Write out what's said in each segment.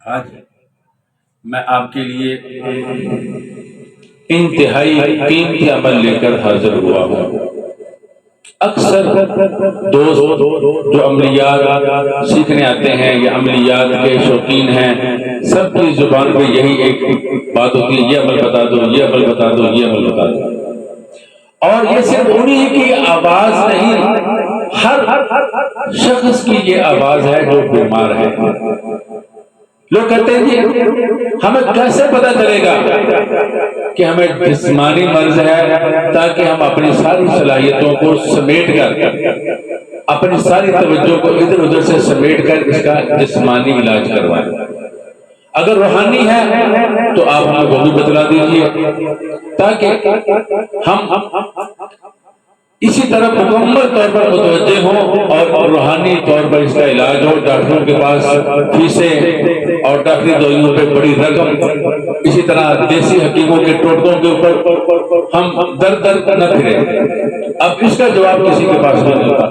آج میں آپ کے لیے انتہائی قیمتی عمل لے کر حاضر ہوا ہوں۔ اکثر دوست جو عملیات سیکھنے آتے ہیں یا عملیات کے شوقین ہیں، سب کی زبان پہ یہی ایک بات ہوتی ہے، یہ عمل بتا دو، یہ عمل بتا دو، یہ عمل بتا دو۔ اور یہ صرف انہی کی آواز نہیں، ہر شخص کی یہ آواز ہے جو بیمار ہے۔ لوگ کہتے ہیں جی ہمیں کیسے پتہ چلے گا کہ ہمیں جسمانی مرض ہے، تاکہ ہم اپنی ساری صلاحیتوں کو سمیٹ کر، اپنی ساری توجہ کو ادھر ادھر سے سمیٹ کر اس کا جسمانی علاج کروائیں۔ اگر روحانی ہے تو آپ ہمیں وہ بھی بتلا دیجیے، تاکہ ہم اسی طرح مکمل طور پر متوجہ ہوں اور روحانی طور پر اس کا علاج ہو۔ ڈاکٹروں کے پاس فیسیں اور ڈاکٹری دوائیوں پہ بڑی رقم، اسی طرح دیسی حکیموں کے ٹوٹکوں کے اوپر ہم در نہ پھریں۔ اب اس کا جواب کسی کے پاس نہیں ہوتا،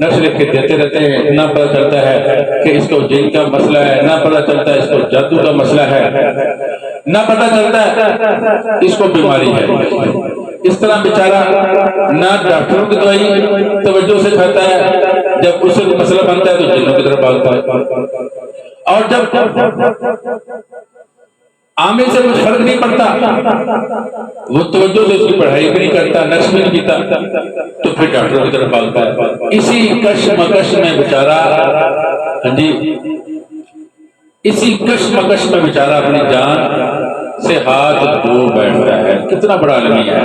نقش لکھ کے دیتے رہتے ہیں، نہ پتہ چلتا ہے کہ اس کو جن کا مسئلہ ہے، نہ پتہ چلتا ہے اس کو جادو کا مسئلہ ہے، نہ پتہ چلتا ہے اس کو بیماری ہے۔ اس طرح بیچارہ نہ ڈاکٹروں کی دوائی توجہ سے کھاتا ہے، جب اسے مسئلہ بنتا ہے تو جنوں کی طرف بھاگتا ہے، اور جب عامل سے کچھ فرق نہیں پڑتا، وہ توجہ سے اس کی پڑھائی بھی نہیں کرتا، نقش بھی نہیں پیتا، تو پھر ڈاکٹروں کی طرف بھاگتا ہے۔ اسی کشمکش میں بیچارہ اسی کشمکش میں بیچارہ اپنی جان سے ہاتھ دھو بیٹھتا ہے۔ کتنا بڑا عالمی ہے۔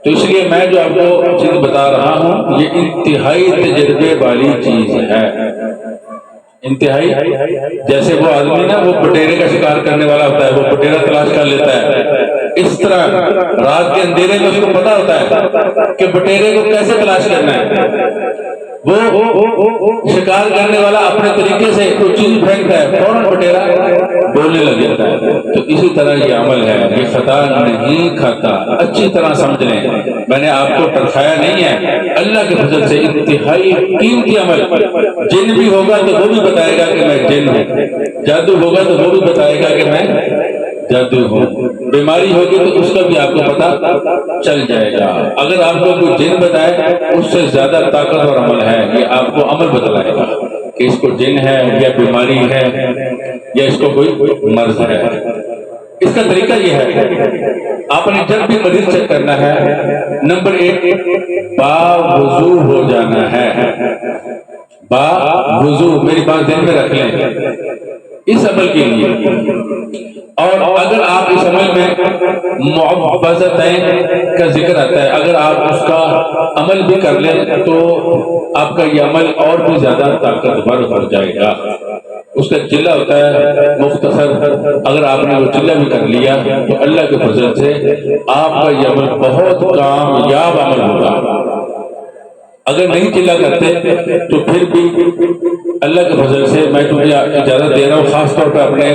تو اس لیے میں جو آپ کو چیز بتا رہا ہوں، یہ انتہائی تجربے والی چیز ہے۔ انتہائی، جیسے وہ آدمی نا وہ بٹیرے کا شکار کرنے والا ہوتا ہے، وہ بٹیرا تلاش کر لیتا ہے، اس طرح رات کے اندھیرے میں اس کو پتا ہوتا ہے کہ بٹیرے کو کیسے تلاش کرنا ہے۔ وہ شکار کرنے والا اپنے طریقے سے کوئی چیز پھینکتا ہے، فوراً بٹیرا بولنے لگ جاتا ہے۔ تو اسی طرح یہ عمل ہے، یہ خطا نہیں کھاتا۔ اچھی طرح سمجھ لیں، میں نے آپ کو پرکھایا نہیں ہے، اللہ کے فضل سے انتہائی قیمتی عمل۔ جن بھی ہوگا تو وہ بھی بتائے گا کہ میں جن ہوں، جادو ہوگا تو وہ بھی بتائے گا کہ میں جادو ہوں، بیماری ہوگی تو اس کا بھی آپ کو پتہ چل جائے گا۔ اگر آپ کو کوئی جن بتائے، اس سے زیادہ طاقتور عمل ہے، یہ آپ کو عمل بتلائے گا کہ اس کو جن ہے یا بیماری ہے یا اس کو کوئی مرض ہے۔ اس کا طریقہ یہ ہے، آپ نے جب بھی مریض چیک کرنا ہے، نمبر 1 باوضو ہو جانا ہے۔ باوضو، میری بات ذہن میں رکھ لیں اس عمل کے لیے۔ اور اگر آپ اس عمل میں معوذتین کا ذکر آتا ہے، اگر آپ اس کا عمل بھی کر لیں تو آپ کا یہ عمل اور بھی زیادہ طاقتور ہو جائے گا۔ اس کا چلہ ہوتا ہے مختصر، اگر آپ نے وہ چلہ بھی کر لیا تو اللہ کے فضل سے آپ کا یہ عمل بہت کامیاب عمل ہوگا۔ اگر نہیں چلا کرتے تو پھر بھی اللہ کے فضل سے میں تمہیں اجازت دے رہا ہوں، خاص طور پہ اپنے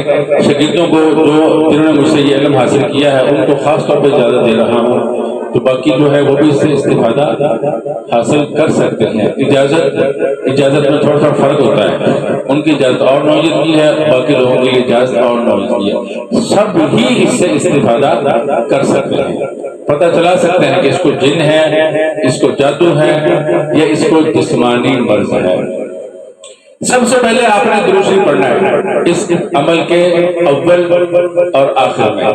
شاگردوں کو جنہوں نے مجھ سے یہ علم حاصل کیا ہے ان کو خاص طور پہ اجازت دے رہا ہوں، تو باقی جو ہے وہ بھی اس سے استفادہ حاصل کر سکتے ہیں۔ اجازت میں تھوڑا فرق ہوتا ہے، ان کی اجازت اور نوعیت کی ہے، باقی لوگوں کے لیے اجازت اور نوعیت کی ہے۔ سب ہی اس سے استفادہ کر سکتے ہیں، پتہ چلا سکتے ہیں کہ اس کو جن ہے، اس کو جادو ہے یا اس کو جسمانی مرض ہے۔ سب سے پہلے آپ نے درود شریف پڑھنا ہے اس عمل کے اول اور آخر میں۔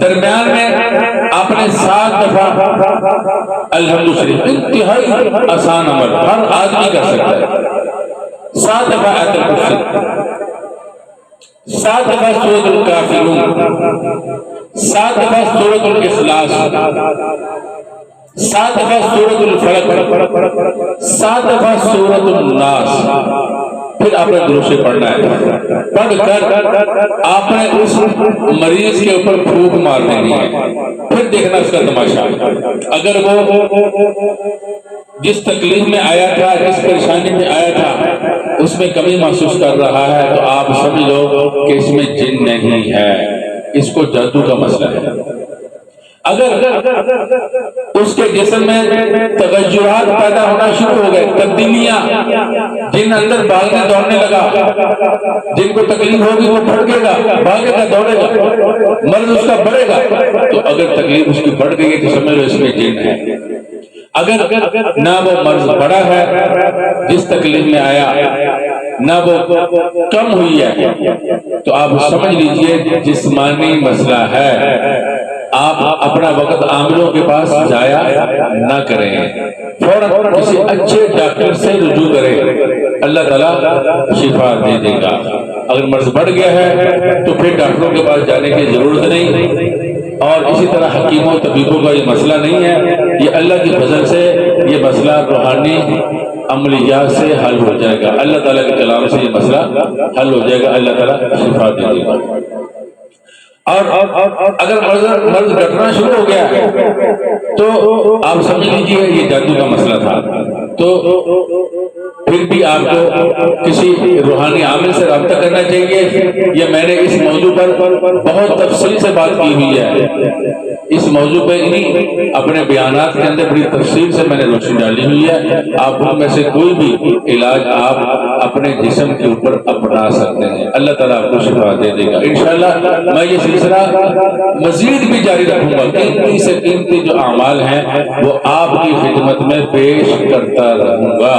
درمیان میں آپ نے 7 دفعہ الحمد شریف، انتہائی آسان عمل، ہر آدمی کر سکتا ہے۔ 7 دفعہ آیت الکرسی، 7 دفعہ سورۃ الکافرون، 7 دفعہ سورۃ الاخلاص، 7 دفعہ سورۃ الفلق، 7 دفعہ سورۃ الناس۔ پھر آپ نے درود شریف پڑھنا ہے، پڑھ کر آپ نے اس مریض کے اوپر پھونک مار دینی ہے، پھر دیکھنا اس کا تماشا۔ اگر وہ جس تکلیف میں آیا تھا، جس پریشانی میں آیا تھا، اس میں کمی محسوس کر رہا ہے تو آپ سمجھ لو کہ اس میں جن نہیں ہے، اس کو جادو کا مسئلہ ہے۔ اگر اس کے جسم میں تغیرات پیدا ہونا شروع ہو گئے، تبدیلیاں، جن اندر بھاگنے دوڑنے لگا، جن کو تکلیف ہوگی وہ بھڑکے گا، بھاگے گا، دوڑے گا، مرض اس کا بڑھے گا، تو اگر تکلیف اس کی بڑھ گئی تو سمجھ لو اس میں جن ہے۔ اگر نہ وہ مرض بڑا ہے جس تکلیف میں آیا، نہ وہ کم ہوئی ہے، تو آپ سمجھ لیجئے جسمانی مسئلہ ہے۔ آپ اپنا وقت عاملوں کے پاس ضائع نہ کریں، فوراً کسی اچھے ڈاکٹر سے رجوع کریں، اللہ تعالیٰ شفا دے دے گا۔ اگر مرض بڑھ گیا ہے تو پھر ڈاکٹروں کے پاس جانے کی ضرورت نہیں، اور اسی طرح حکیموں طبیبوں کا یہ مسئلہ نہیں ہے، یہ اللہ کی فضل سے یہ مسئلہ روحانی عملیات سے حل ہو جائے گا، اللہ تعالیٰ کے کلام سے یہ مسئلہ حل ہو جائے گا، اللہ تعالیٰ شفا دے دے گا۔ اور اگر مرض گھٹنا شروع ہو گیا تو آپ سمجھ لیجئے یہ جادو کا مسئلہ تھا، تو پھر بھی آپ کو کسی روحانی عامل سے رابطہ کرنا چاہیے۔ یہ میں نے اس موضوع پر بہت تفصیل سے بات کی ہوئی ہے، اس موضوع پہ انہیں اپنے بیانات کے اندر بڑی تفصیل سے میں نے روشنی ڈالی ہوئی ہے۔ آپ ان میں سے کوئی بھی علاج آپ اپنے جسم کے اوپر اپنا سکتے ہیں، اللہ تعالیٰ آپ کو شفا دے دے گا انشاءاللہ۔ میں یہ سلسلہ مزید بھی جاری رکھوں گا، قیمتی سے قیمتی جو اعمال ہیں وہ آپ کی خدمت میں پیش کرتا رہوں گا،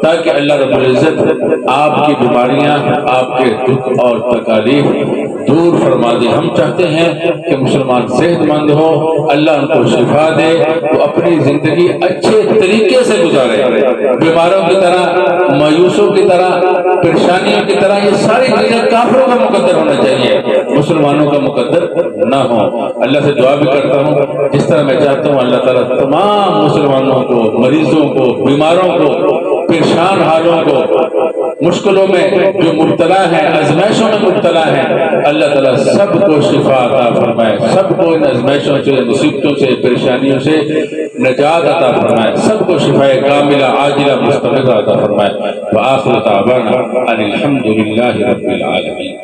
تاکہ اللہ رب العزت آپ کی بیماریاں، آپ کے دکھ اور تکالیف دور فرما دے۔ ہم چاہتے ہیں کہ مسلمان صحت مند ہو، اللہ ان کو شفا دے، وہ اپنی زندگی اچھے طریقے سے گزارے، بیماروں کی طرح، مایوسوں کی طرح، پریشانیوں کی طرح یہ ساری چیزیں کافروں کا مقدر ہونا چاہیے، مسلمانوں کا مقدر نہ ہو۔ اللہ سے دعا بھی کرتا ہوں جس طرح میں چاہتا ہوں اللہ تعالیٰ تمام مسلمانوں کو، مریضوں کو، بیماروں کو، پریشان حالوں کو، مشکلوں میں جو مبتلا ہیں، آزمائشوں میں مبتلا ہیں، اللہ تعالیٰ سب کو شفا عطا فرمائے، سب کو ان آزمائشوں سے، مصیبتوں سے، پریشانیوں سے نجات عطا فرمائے، سب کو شفا کاملہ عاجلہ مستمرہ عطا فرمائے۔ وآخر دعوانا ان الحمد للہ رب العالمین۔